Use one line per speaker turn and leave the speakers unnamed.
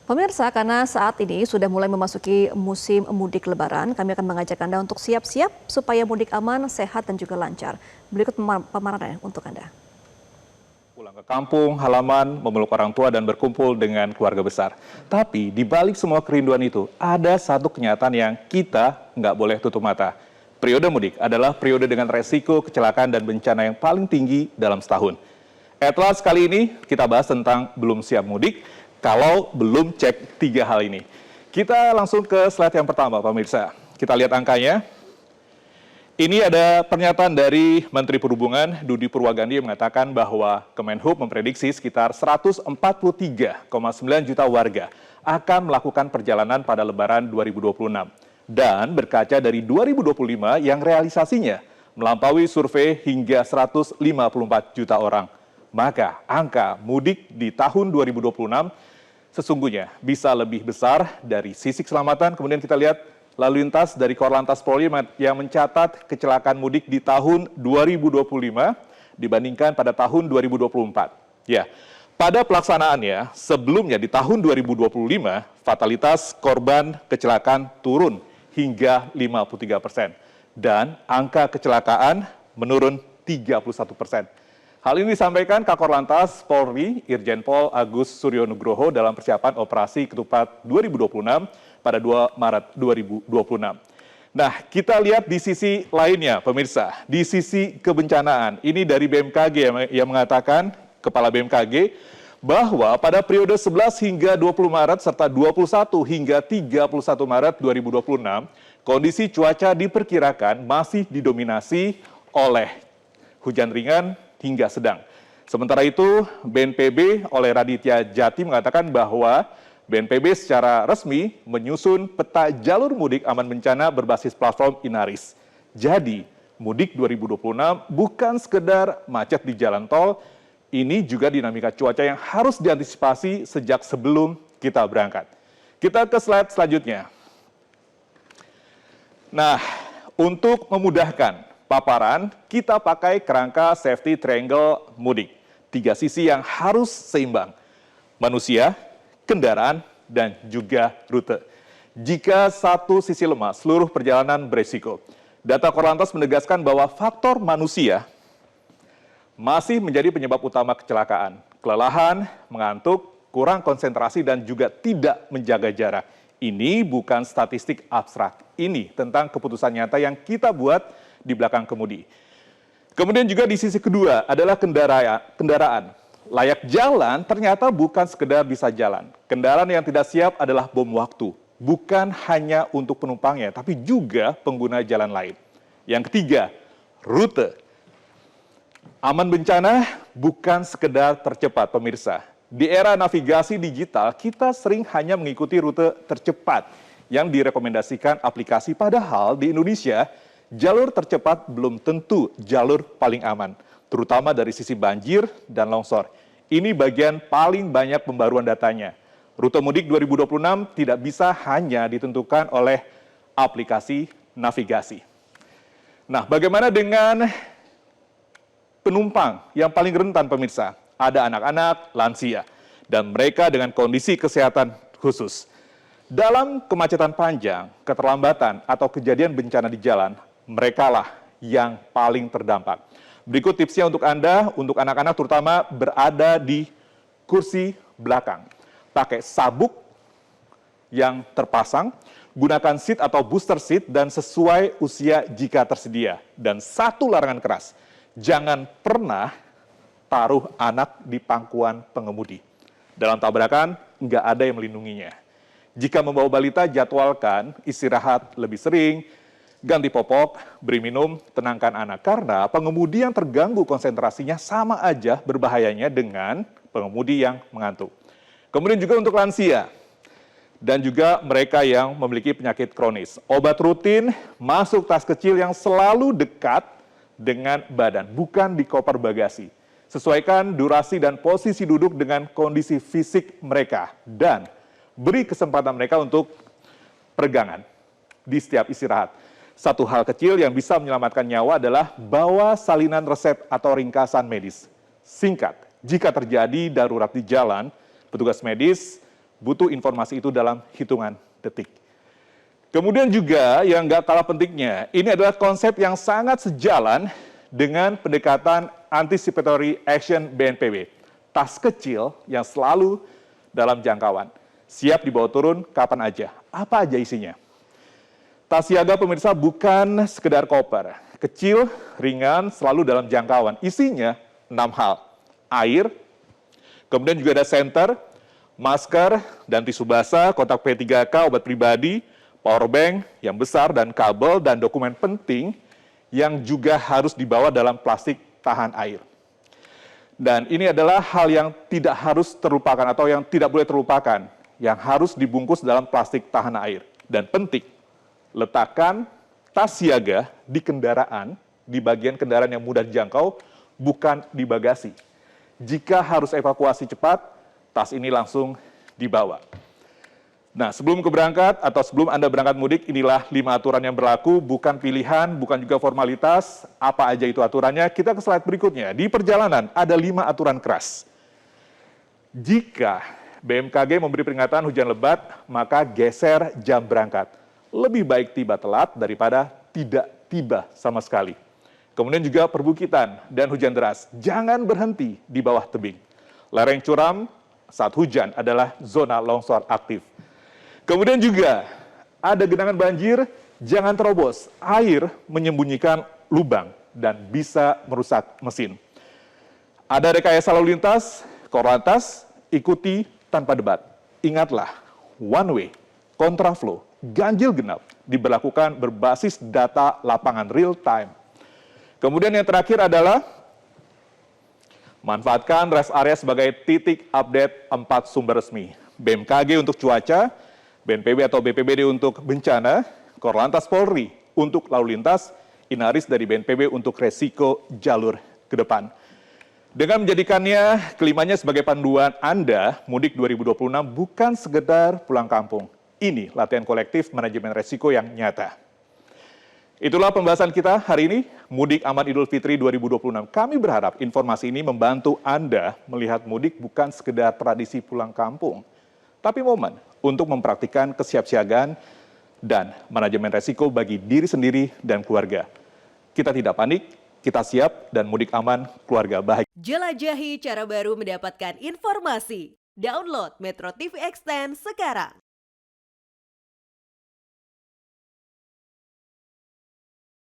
Pemirsa, karena saat ini sudah mulai memasuki musim mudik Lebaran, kami akan mengajak Anda untuk siap-siap supaya mudik aman, sehat, dan juga lancar. Berikut pemaparannya untuk Anda.
Pulang ke kampung, halaman, memeluk orang tua, dan berkumpul dengan keluarga besar. Tapi di balik semua kerinduan itu, ada satu kenyataan yang kita nggak boleh tutup mata. Periode mudik adalah periode dengan resiko kecelakaan dan bencana yang paling tinggi dalam setahun. Atlas kali ini kita bahas tentang belum siap mudik, kalau belum cek 3 hal ini. Kita langsung ke slide yang pertama, pemirsa. Kita lihat angkanya. Ini ada pernyataan dari Menteri Perhubungan Budi Purwagandi yang mengatakan bahwa Kemenhub memprediksi sekitar 143,9 juta warga akan melakukan perjalanan pada Lebaran 2026. Dan berkaca dari 2025 yang realisasinya melampaui survei hingga 154 juta orang. Maka angka mudik di tahun 2026 sesungguhnya bisa lebih besar dari sisi keselamatan. Kemudian kita lihat lalu lintas dari Korlantas Polri yang mencatat kecelakaan mudik di tahun 2025 dibandingkan pada tahun 2024. Ya, pada pelaksanaannya sebelumnya di tahun 2025 fatalitas korban kecelakaan turun hingga 53% dan angka kecelakaan menurun 31%. Hal ini disampaikan Kakor Lantas Polri, Irjen Pol Agus Suryo Nugroho dalam persiapan operasi Ketupat 2026 pada 2 Maret 2026. Nah, kita lihat di sisi lainnya, pemirsa, di sisi kebencanaan. Ini dari BMKG yang mengatakan, Kepala BMKG, bahwa pada periode 11 hingga 20 Maret serta 21 hingga 31 Maret 2026, kondisi cuaca diperkirakan masih didominasi oleh hujan ringan hingga sedang. Sementara itu, BNPB oleh Raditya Jati mengatakan bahwa BNPB secara resmi menyusun peta jalur mudik aman bencana berbasis platform Inaris. Jadi, mudik 2026 bukan sekedar macet di jalan tol, ini juga dinamika cuaca yang harus diantisipasi sejak sebelum kita berangkat. Kita ke slide selanjutnya. Nah, untuk memudahkan paparan, kita pakai kerangka safety triangle mudik. 3 sisi yang harus seimbang. Manusia, kendaraan, dan juga rute. Jika satu sisi lemah, seluruh perjalanan beresiko. Data Korlantas menegaskan bahwa faktor manusia masih menjadi penyebab utama kecelakaan. Kelelahan, mengantuk, kurang konsentrasi, dan juga tidak menjaga jarak. Ini bukan statistik abstrak. Ini tentang keputusan nyata yang kita buat di belakang kemudi. Kemudian juga di sisi kedua adalah kendaraan. Layak jalan ternyata bukan sekedar bisa jalan. Kendaraan yang tidak siap adalah bom waktu. Bukan hanya untuk penumpangnya, tapi juga pengguna jalan lain. Yang ketiga, rute. Aman bencana bukan sekedar tercepat, pemirsa. Di era navigasi digital, kita sering hanya mengikuti rute tercepat yang direkomendasikan aplikasi, padahal di Indonesia, jalur tercepat belum tentu jalur paling aman, terutama dari sisi banjir dan longsor. Ini bagian paling banyak pembaruan datanya. Rute mudik 2026 tidak bisa hanya ditentukan oleh aplikasi navigasi. Nah, bagaimana dengan penumpang yang paling rentan, pemirsa? Ada anak-anak, lansia, dan mereka dengan kondisi kesehatan khusus. Dalam kemacetan panjang, keterlambatan, atau kejadian bencana di jalan, merekalah yang paling terdampak. Berikut tipsnya untuk Anda, untuk anak-anak terutama berada di kursi belakang. Pakai sabuk yang terpasang, gunakan seat atau booster seat dan sesuai usia jika tersedia. Dan satu larangan keras, jangan pernah taruh anak di pangkuan pengemudi. Dalam tabrakan, nggak ada yang melindunginya. Jika membawa balita, jadwalkan istirahat lebih sering, ganti popok, beri minum, tenangkan anak. Karena pengemudi yang terganggu konsentrasinya sama aja berbahayanya dengan pengemudi yang mengantuk. Kemudian juga untuk lansia dan juga mereka yang memiliki penyakit kronis. Obat rutin masuk tas kecil yang selalu dekat dengan badan, bukan di koper bagasi. Sesuaikan durasi dan posisi duduk dengan kondisi fisik mereka. Dan beri kesempatan mereka untuk peregangan di setiap istirahat. Satu hal kecil yang bisa menyelamatkan nyawa adalah bawa salinan resep atau ringkasan medis. Singkat, jika terjadi darurat di jalan, petugas medis butuh informasi itu dalam hitungan detik. Kemudian juga yang nggak kalah pentingnya, ini adalah konsep yang sangat sejalan dengan pendekatan anticipatory action BNPB. Tas kecil yang selalu dalam jangkauan, siap dibawa turun kapan aja. Apa aja isinya? Tas siaga pemirsa bukan sekedar koper, kecil, ringan, selalu dalam jangkauan. Isinya 6 hal, air, kemudian juga ada senter, masker, dan tisu basah, kotak P3K, obat pribadi, power bank yang besar, dan kabel, dan dokumen penting yang juga harus dibawa dalam plastik tahan air. Dan ini adalah hal yang tidak harus terlupakan atau yang tidak boleh terlupakan, yang harus dibungkus dalam plastik tahan air. Dan penting, letakkan tas siaga di kendaraan, di bagian kendaraan yang mudah dijangkau, bukan di bagasi. Jika harus evakuasi cepat, tas ini langsung dibawa. Nah, sebelum Anda berangkat mudik, inilah 5 aturan yang berlaku, bukan pilihan, bukan juga formalitas. Apa aja itu aturannya? Kita ke slide berikutnya. Di perjalanan ada 5 aturan keras. Jika BMKG memberi peringatan hujan lebat, maka geser jam berangkat. Lebih baik tiba telat daripada tidak tiba sama sekali. Kemudian juga perbukitan dan hujan deras. Jangan berhenti di bawah tebing. Lereng curam saat hujan adalah zona longsor aktif. Kemudian juga ada genangan banjir, jangan terobos. Air menyembunyikan lubang dan bisa merusak mesin. Ada rekayasa lalu lintas, Korlantas, ikuti tanpa debat. Ingatlah, one way, kontraflow, ganjil genap diberlakukan berbasis data lapangan real time. Kemudian yang terakhir adalah manfaatkan rest area sebagai titik update 4 sumber resmi. BMKG untuk cuaca, BNPB atau BPBD untuk bencana, Korlantas Polri untuk lalu lintas, Inaris dari BNPB untuk resiko jalur ke depan. Dengan menjadikannya kelimanya sebagai panduan Anda, mudik 2026 bukan sekedar pulang kampung. Ini latihan kolektif manajemen resiko yang nyata. Itulah pembahasan kita hari ini, Mudik Aman Idul Fitri 2026. Kami berharap informasi ini membantu Anda melihat mudik bukan sekedar tradisi pulang kampung, tapi momen untuk mempraktikkan kesiapsiagaan dan manajemen resiko bagi diri sendiri dan keluarga. Kita tidak panik, kita siap, dan mudik aman, keluarga bahagia.
Jelajahi cara baru mendapatkan informasi. Download Metro TV Extend sekarang.